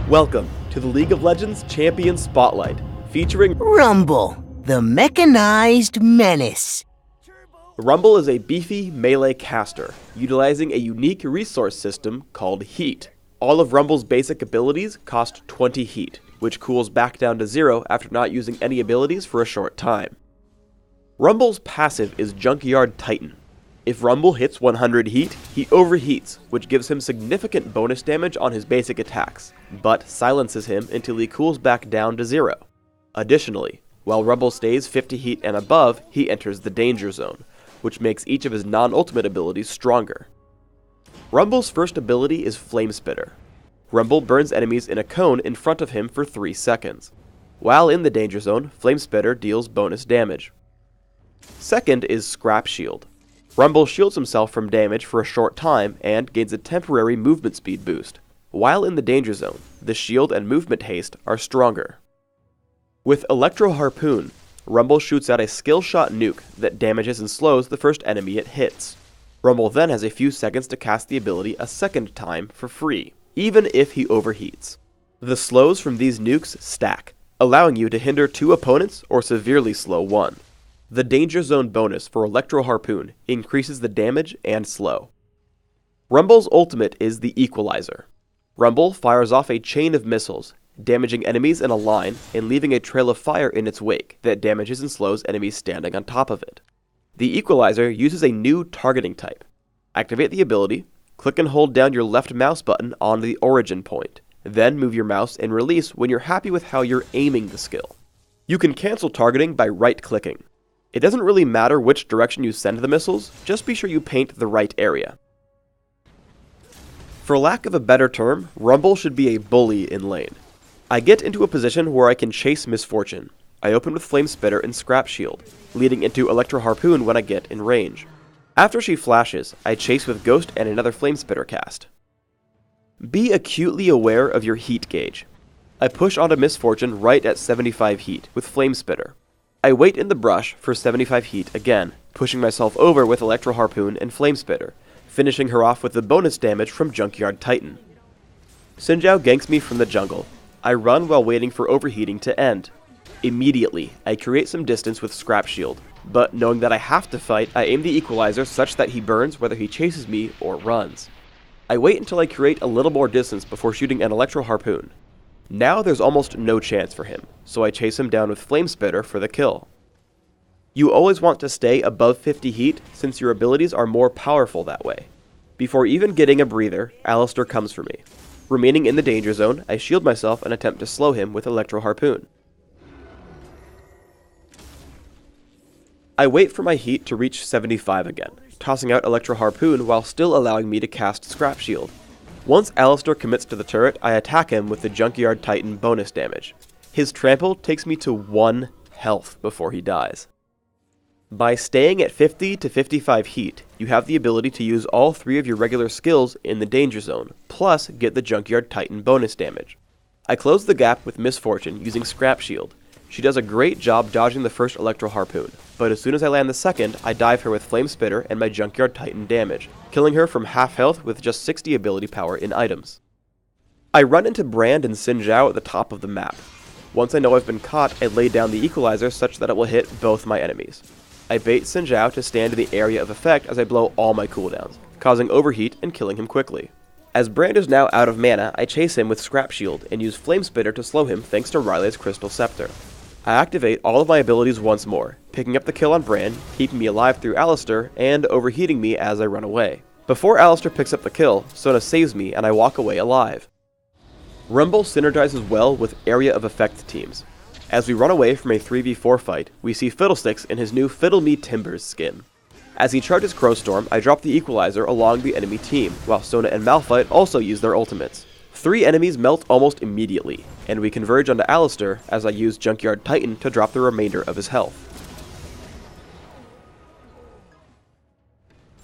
Welcome to the League of Legends Champion Spotlight, featuring Rumble, the mechanized menace. Rumble is a beefy melee caster, utilizing a unique resource system called Heat. All of Rumble's basic abilities cost 20 Heat, which cools back down to 0 after not using any abilities for a short time. Rumble's passive is Junkyard Titan. If Rumble hits 100 Heat, he overheats, which gives him significant bonus damage on his basic attacks, but silences him until he cools back down to 0. Additionally, while Rumble stays 50 Heat and above, he enters the Danger Zone, which makes each of his non-ultimate abilities stronger. Rumble's first ability is Flame Spitter. Rumble burns enemies in a cone in front of him for 3 seconds. While in the Danger Zone, Flame Spitter deals bonus damage. Second is Scrap Shield. Rumble shields himself from damage for a short time and gains a temporary movement speed boost. While in the Danger Zone, the shield and movement haste are stronger. With Electro Harpoon, Rumble shoots out a skill shot nuke that damages and slows the first enemy it hits. Rumble then has a few seconds to cast the ability a second time for free, even if he overheats. The slows from these nukes stack, allowing you to hinder 2 opponents or severely slow 1. The Danger Zone bonus for Electro Harpoon increases the damage and slow. Rumble's ultimate is the Equalizer. Rumble fires off a chain of missiles, damaging enemies in a line and leaving a trail of fire in its wake that damages and slows enemies standing on top of it. The Equalizer uses a new targeting type. Activate the ability, click and hold down your left mouse button on the origin point, then move your mouse and release when you're happy with how you're aiming the skill. You can cancel targeting by right-clicking. It doesn't really matter which direction you send the missiles, just be sure you paint the right area. For lack of a better term, Rumble should be a bully in lane. I get into a position where I can chase Misfortune. I open with Flame Spitter and Scrap Shield, leading into Electro Harpoon when I get in range. After she flashes, I chase with Ghost and another Flame Spitter cast. Be acutely aware of your heat gauge. I push onto Misfortune right at 75 heat with Flame Spitter. I wait in the brush for 75 heat again, pushing myself over with Electro Harpoon and Flame Spitter, finishing her off with the bonus damage from Junkyard Titan. Xin Zhao ganks me from the jungle. I run while waiting for overheating to end. Immediately, I create some distance with Scrap Shield, but knowing that I have to fight, I aim the Equalizer such that he burns whether he chases me or runs. I wait until I create a little more distance before shooting an Electro Harpoon. Now there's almost no chance for him, so I chase him down with Flame Spitter for the kill. You always want to stay above 50 heat since your abilities are more powerful that way. Before even getting a breather, Alistar comes for me. Remaining in the Danger Zone, I shield myself and attempt to slow him with Electro Harpoon. I wait for my heat to reach 75 again, tossing out Electro Harpoon while still allowing me to cast Scrap Shield. Once Alistar commits to the turret, I attack him with the Junkyard Titan bonus damage. His trample takes me to 1 health before he dies. By staying at 50 to 55 heat, you have the ability to use all 3 of your regular skills in the Danger Zone, plus get the Junkyard Titan bonus damage. I close the gap with Misfortune using Scrap Shield. She does a great job dodging the first Electro Harpoon, but as soon as I land the second, I dive her with Flame Spitter and my Junkyard Titan damage, killing her from half health with just 60 ability power in items. I run into Brand and Xin Zhao at the top of the map. Once I know I've been caught, I lay down the Equalizer such that it will hit both my enemies. I bait Xin Zhao to stand in the area of effect as I blow all my cooldowns, causing overheat and killing him quickly. As Brand is now out of mana, I chase him with Scrap Shield and use Flame Spitter to slow him thanks to Riley's Crystal Scepter. I activate all of my abilities once more, picking up the kill on Brand, keeping me alive through Alistar, and overheating me as I run away. Before Alistar picks up the kill, Sona saves me and I walk away alive. Rumble synergizes well with area of effect teams. As we run away from a 3v4 fight, we see Fiddlesticks in his new Fiddle Me Timbers skin. As he charges Crowstorm, I drop the Equalizer along the enemy team, while Sona and Malphite also use their ultimates. 3 enemies melt almost immediately, and we converge onto Alistar as I use Junkyard Titan to drop the remainder of his health.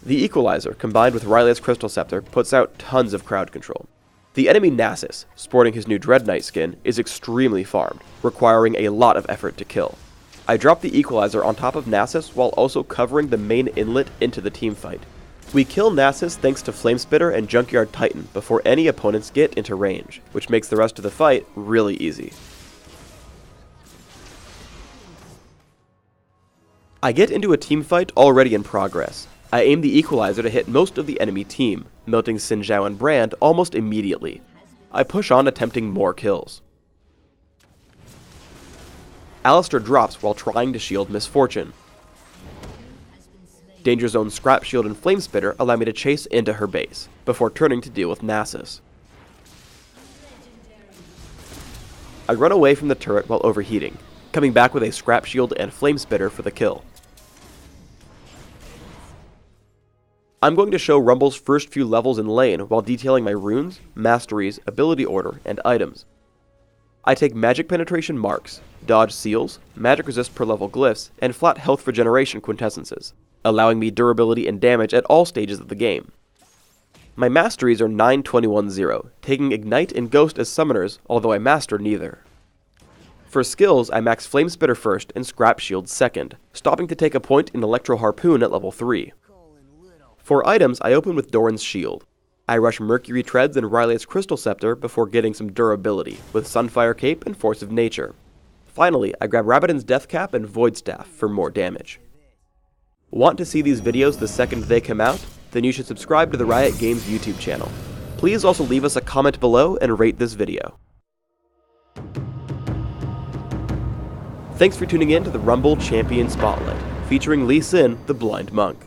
The Equalizer, combined with Riley's Crystal Scepter, puts out tons of crowd control. The enemy Nasus, sporting his new Dread Knight skin, is extremely farmed, requiring a lot of effort to kill. I drop the Equalizer on top of Nasus while also covering the main inlet into the teamfight. We kill Nasus thanks to Flamespitter and Junkyard Titan before any opponents get into range, which makes the rest of the fight really easy. I get into a team fight already in progress. I aim the equalizer to hit most of the enemy team, melting Xin Zhao and Brand almost immediately. I push on attempting more kills. Alistair drops while trying to shield Misfortune. Danger Zone's Scrap Shield and Flamespitter allow me to chase into her base, before turning to deal with Nasus. I run away from the turret while overheating, coming back with a Scrap Shield and Flamespitter for the kill. I'm going to show Rumble's first few levels in lane while detailing my runes, masteries, ability order, and items. I take Magic Penetration marks, dodge seals, magic resist per level glyphs, and flat health regeneration quintessences, allowing me durability and damage at all stages of the game. My masteries are 9-21-0, taking Ignite and Ghost as summoners, although I master neither. For skills, I max Flamespitter first and Scrap Shield second, stopping to take a point in Electro Harpoon at level 3. For items, I open with Doran's Shield. I rush Mercury Treads and Riley's Crystal Scepter before getting some durability, with Sunfire Cape and Force of Nature. Finally, I grab Rabadon's Death Cap and Void Staff for more damage. Want to see these videos the second they come out? Then you should subscribe to the Riot Games YouTube channel. Please also leave us a comment below and rate this video. Thanks for tuning in to the Rumble Champion Spotlight, featuring Lee Sin, the Blind Monk.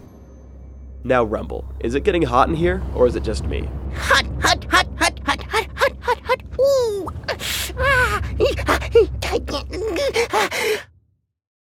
Now Rumble, is it getting hot in here, or is it just me? Hot, hot, hot!